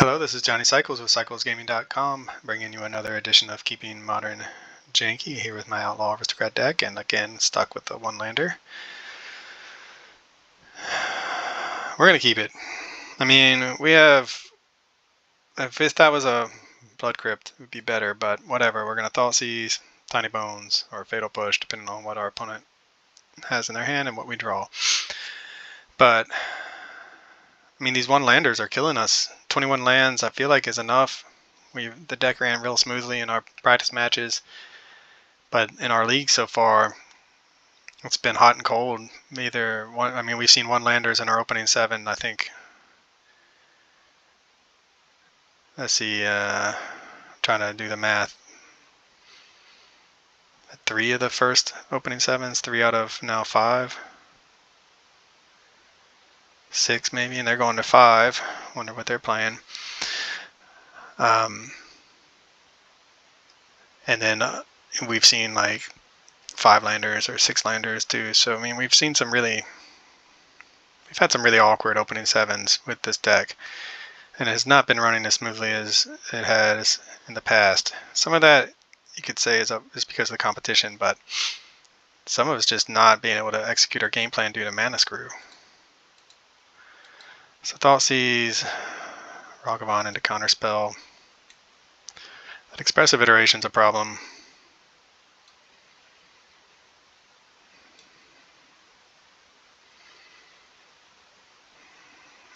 Hello, this is Johnny Cycles with CyclesGaming.com, bringing you another edition of Keeping Modern Janky here with my Outlaw Aristocrat deck, and again stuck with the one-lander. We're going to keep it. I mean, we have, if that was a Blood Crypt, it would be better, but whatever. We're going to Thoughtseize, Tinybones, or Fatal Push, depending on what our opponent has in their hand and what we draw. But, I mean, these one-landers are killing us. 21 lands, I feel like, is enough. The deck ran real smoothly in our practice matches, but in our league so far, it's been hot and cold. We've seen one-landers in our opening 7, I think. Let's see, trying to do the math. 3 of the first opening 7s, 3 out of now 5. 6 maybe, and they're going to 5. Wonder what they're playing. And then we've seen like 5-landers or 6-landers too. So I mean, we've had some really awkward opening 7s with this deck, and it has not been running as smoothly as it has in the past. Some of that you could say is because of the competition, but some of it's just not being able to execute our game plan due to mana screw. So Thoughtseize, Ragavan into Counterspell. That expressive iteration's a problem.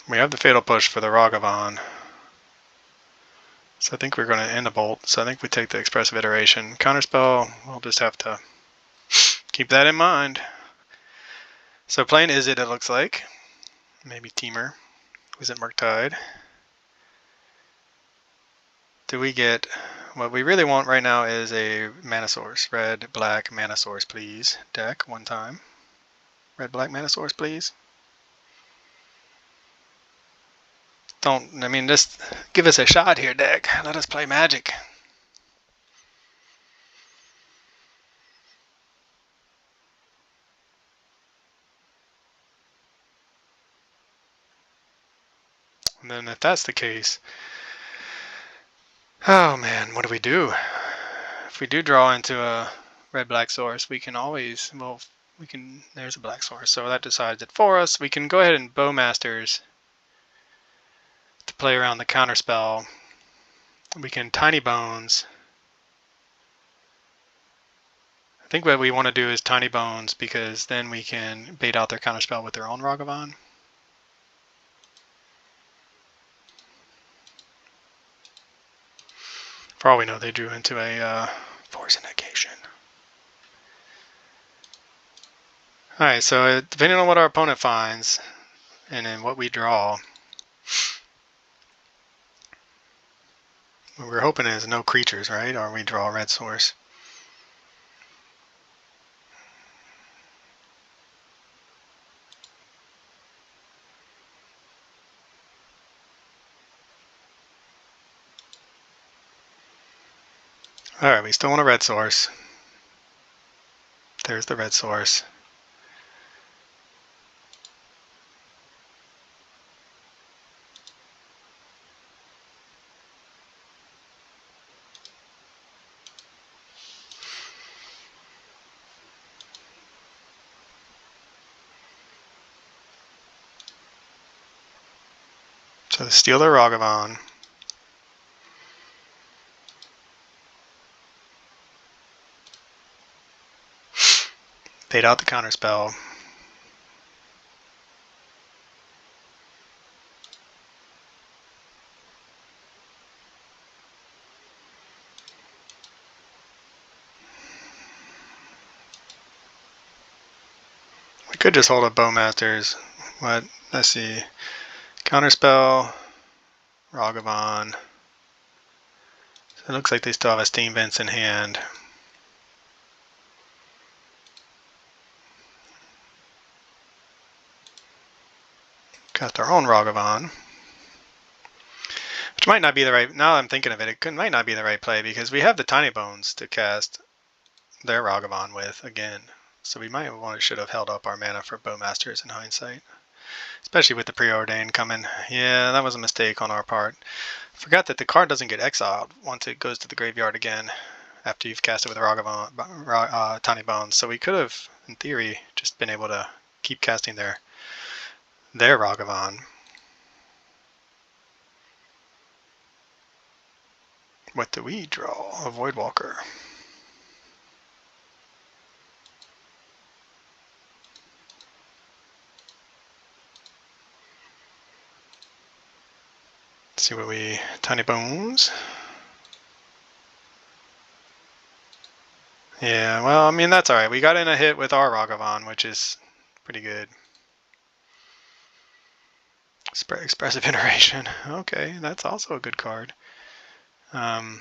We have the Fatal Push for the Ragavan. So I think we're going to end the bolt. So I think we take the expressive iteration. Counterspell, we'll just have to keep that in mind. So playing Izzet, it looks like. Maybe Teamer. Was it Murktide? Do we get... What we really want right now is a mana source. Red, black, mana source, please. Deck, one time. Red, black, mana source, please. Just give us a shot here, deck. Let us play Magic. And then if that's the case, oh man, what do we do? If we do draw into a red-black source, we can always, there's a black source, so that decides it for us. We can go ahead and Bowmasters to play around the counterspell. We can Tinybones. I think what we want to do is Tinybones because then we can bait out their counterspell with their own Ragavan. For all we know, they drew into a Force Negation. Alright, so depending on what our opponent finds, and then what we draw, what we're hoping is no creatures, right? Or we draw a red source. Alright, we still want a red source. There's the red source. So steal their Ragavan. Bait out the counterspell. We could just hold up Bowmasters. Let's see. Counterspell, Ragavan. So it looks like they still have a Steam Vents in hand. Got their own Ragavan. Which might not be the right... Now I'm thinking of it, might not be the right play because we have the Tinybones to cast their Ragavan with again. So we should have held up our mana for Bowmasters in hindsight. especially with the preordained coming. Yeah, that was a mistake on our part. Forgot that the card doesn't get exiled once it goes to the graveyard again after you've cast it with Tinybones. So we could have, in theory, just been able to keep casting their Ragavan. What do we draw? A Voidwalker. Let's see what we... Tinybones. Yeah, well, I mean, that's alright. We got in a hit with our Ragavan, which is pretty good. Expressive Iteration. Okay, that's also a good card. Cast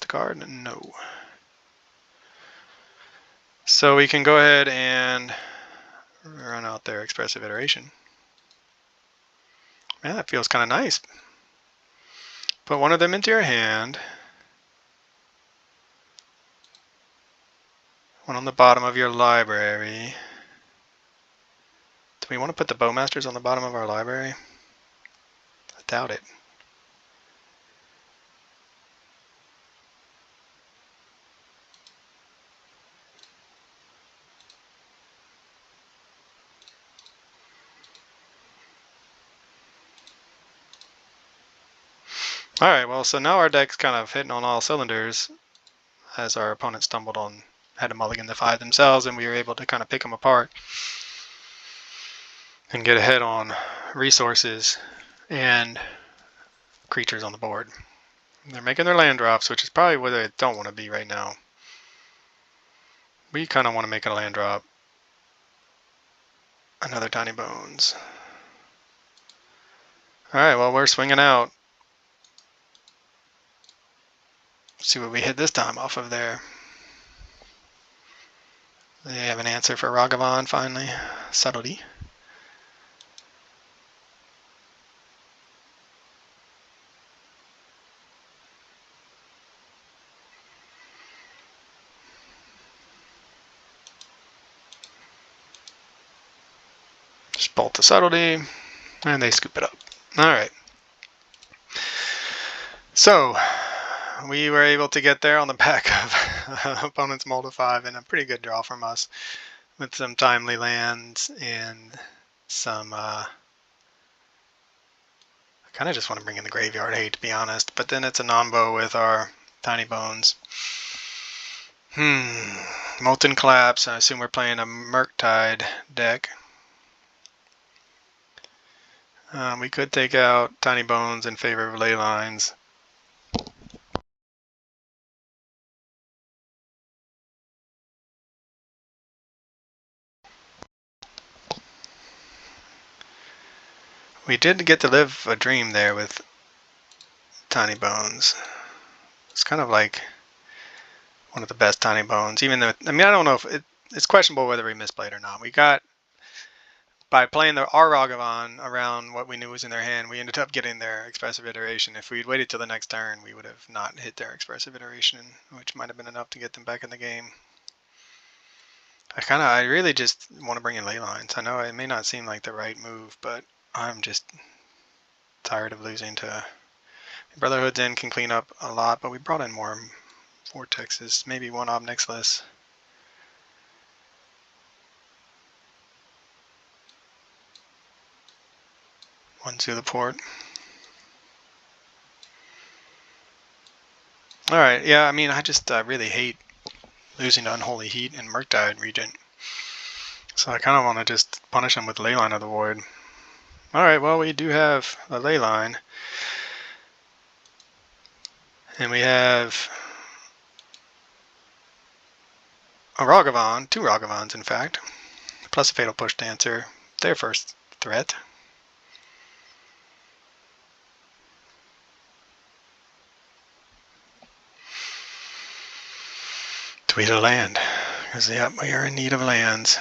a card? No. So we can go ahead and run out their Expressive Iteration. Yeah, that feels kind of nice. Put one of them into your hand. One on the bottom of your library. Do we want to put the Bowmasters on the bottom of our library? I doubt it. Alright, well, so now our deck's kind of hitting on all cylinders as our opponent stumbled on, had to mulligan the 5 themselves, and we were able to kind of pick them apart and get ahead on resources and creatures on the board. They're making their land drops, which is probably where they don't want to be right now. We kind of want to make a land drop. Another Tinybones. Alright, well, we're swinging out. See what we hit this time off of there. They have an answer for Ragavan finally. Subtlety. Just bolt the Subtlety, and they scoop it up. Alright. So, we were able to get there on the back of opponent's Mold of 5, and a pretty good draw from us with some timely lands and some... I kind of just want to bring in the Graveyard Hate, to be honest, but then it's a non-bow with our Tinybones. Molten Collapse. I assume we're playing a Murktide deck. We could take out Tinybones in favor of Ley Lines. We did get to live a dream there with Tinybones. It's kind of like one of the best Tinybones, even though, I mean, I don't know if it's questionable whether we misplayed or not. We got, by playing our Ragavan around what we knew was in their hand, we ended up getting their Expressive Iteration. If we'd waited till the next turn, we would have not hit their Expressive Iteration, which might have been enough to get them back in the game. I really just want to bring in Ley Lines. I know it may not seem like the right move, but I'm just tired of losing to... Brotherhood's End can clean up a lot, but we brought in more Vortexes, maybe one Ob Nixilis. One to the port. Alright, yeah, I mean, I just really hate losing to Unholy Heat and Murktide Regent. So I kind of want to just punish them with Leyline of the Void. Alright, well, we do have a Leyline. And we have a Ragavan, 2 Ragavans in fact, plus a Fatal Push Dancer, their first threat. Tweet a land, because yep, we are in need of lands.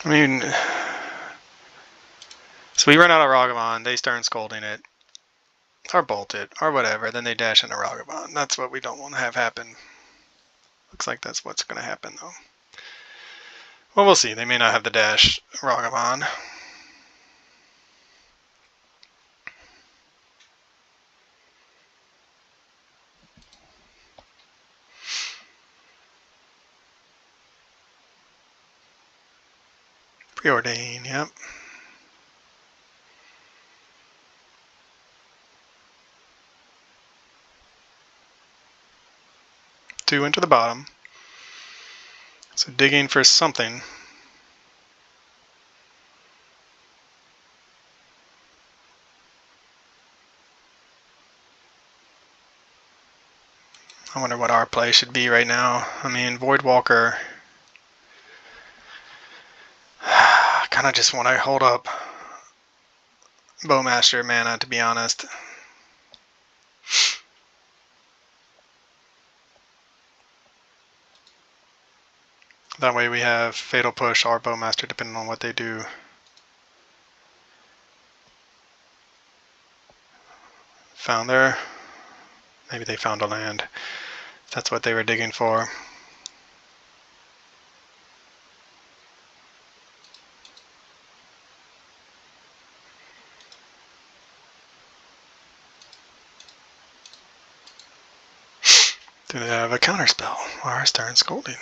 I mean, So we run out of Ragavan, they start scolding it, or bolt it, or whatever, then they dash into Ragavan. That's what we don't want to have happen. Looks like that's what's going to happen, though. Well, we'll see. They may not have the dash Ragavan. Preordain, yep. Two into the bottom. So digging for something. I wonder what our play should be right now. I mean, Voidwalker. I kind of just want to hold up Bowmaster mana, to be honest. That way we have Fatal Push or Bowmaster, depending on what they do. Found there. Maybe they found a land. That's what they were digging for. Do they have a counterspell? Or Stern Scolding?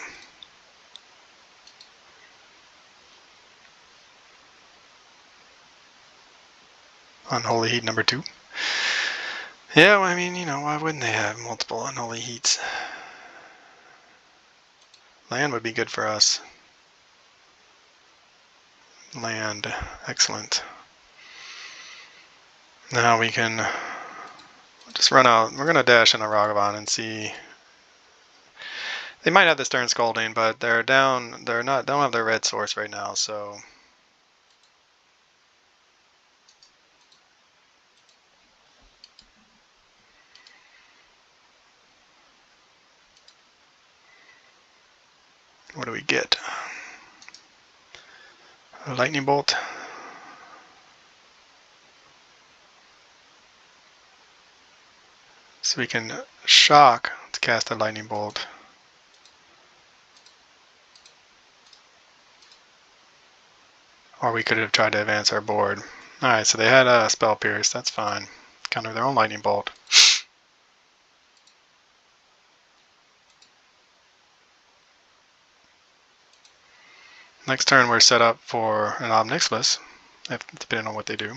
Unholy Heat number 2. Yeah, well, I mean, you know, why wouldn't they have multiple Unholy Heats? Land would be good for us. Land, excellent. Now we can just run out. We're going to dash in a Ragavan and see. They might have the Stern Scolding, but they're down. They're not. Don't have their red source right now, so. What do we get? A lightning bolt. So we can shock to cast a lightning bolt. Or we could have tried to advance our board. Alright, so they had a Spell Pierce. That's fine. Counter their own lightning bolt. Next turn we're set up for an Ob Nixilis, depending on what they do.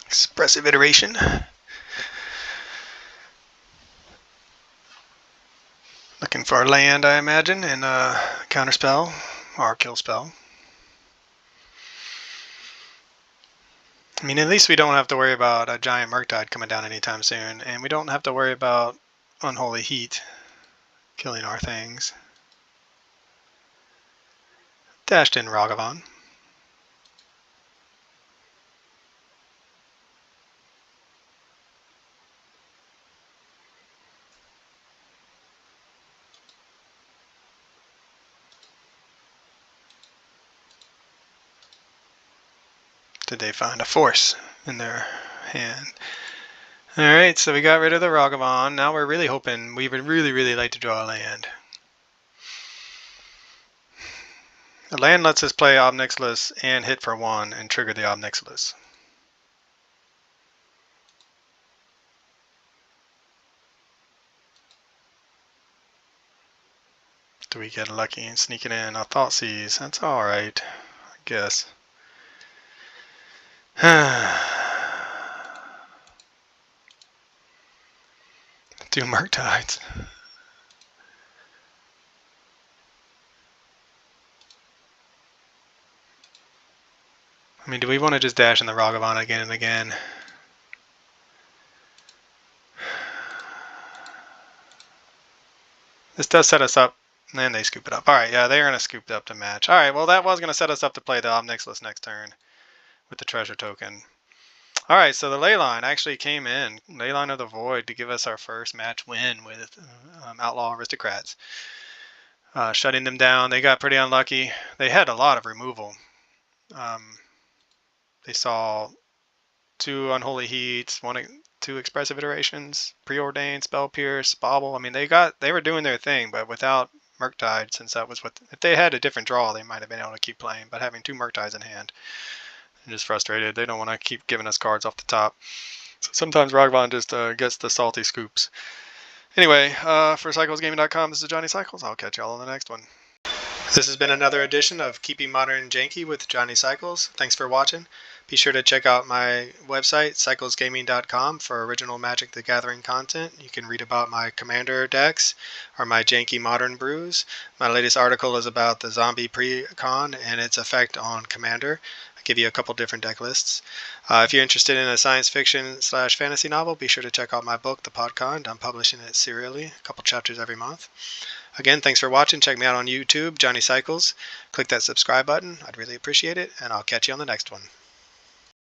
Expressive Iteration. Looking for a land, I imagine, and a counterspell or kill spell. I mean, at least we don't have to worry about a giant Murktide coming down anytime soon, and we don't have to worry about Unholy Heat killing our things. Dashed in Ragavan. Did they find a force in their hand? Alright, so we got rid of the Ragavan. Now we're really hoping, we would really like to draw a land. The land lets us play Ob Nixilis and hit for 1 and trigger the Ob Nixilis. Do we get lucky and sneak it in? A Thoughtseize. That's alright, I guess. Do Murktides. I mean, do we want to just dash in the Ragavan again and again? This does set us up, and they scoop it up. Alright, yeah, they're going to scoop it up to match. Alright, well that was going to set us up to play the Ob Nixilis next turn with the treasure token. Alright, so the Leyline actually came in, Leyline of the Void, to give us our first match win with Outlaw Aristocrats. shutting them down. They got pretty unlucky. They had a lot of removal. They saw 2 Unholy Heats, 2 Expressive Iterations, Preordained, Spell Pierce, Bobble. I mean, they were doing their thing, but without Murktide, since that was what, if they had a different draw, they might have been able to keep playing. But having 2 Murktides in hand, I'm just frustrated. They don't want to keep giving us cards off the top. So sometimes Ragvan just gets the salty scoops. Anyway, for CyclesGaming.com, this is Johnny Cycles. I'll catch y'all on the next one. This has been another edition of Keeping Modern Janky with Johnny Cycles. Thanks for watching. Be sure to check out my website, cyclesgaming.com, for original Magic the Gathering content. You can read about my Commander decks or my Janky Modern brews. My latest article is about the Zombie Precon and its effect on Commander. I give you a couple different deck lists. If you're interested in a science fiction / fantasy novel, be sure to check out my book, The Podcon. I'm publishing it serially, a couple chapters every month. Again, thanks for watching. Check me out on YouTube, Johnny Cycles. Click that subscribe button. I'd really appreciate it, and I'll catch you on the next one.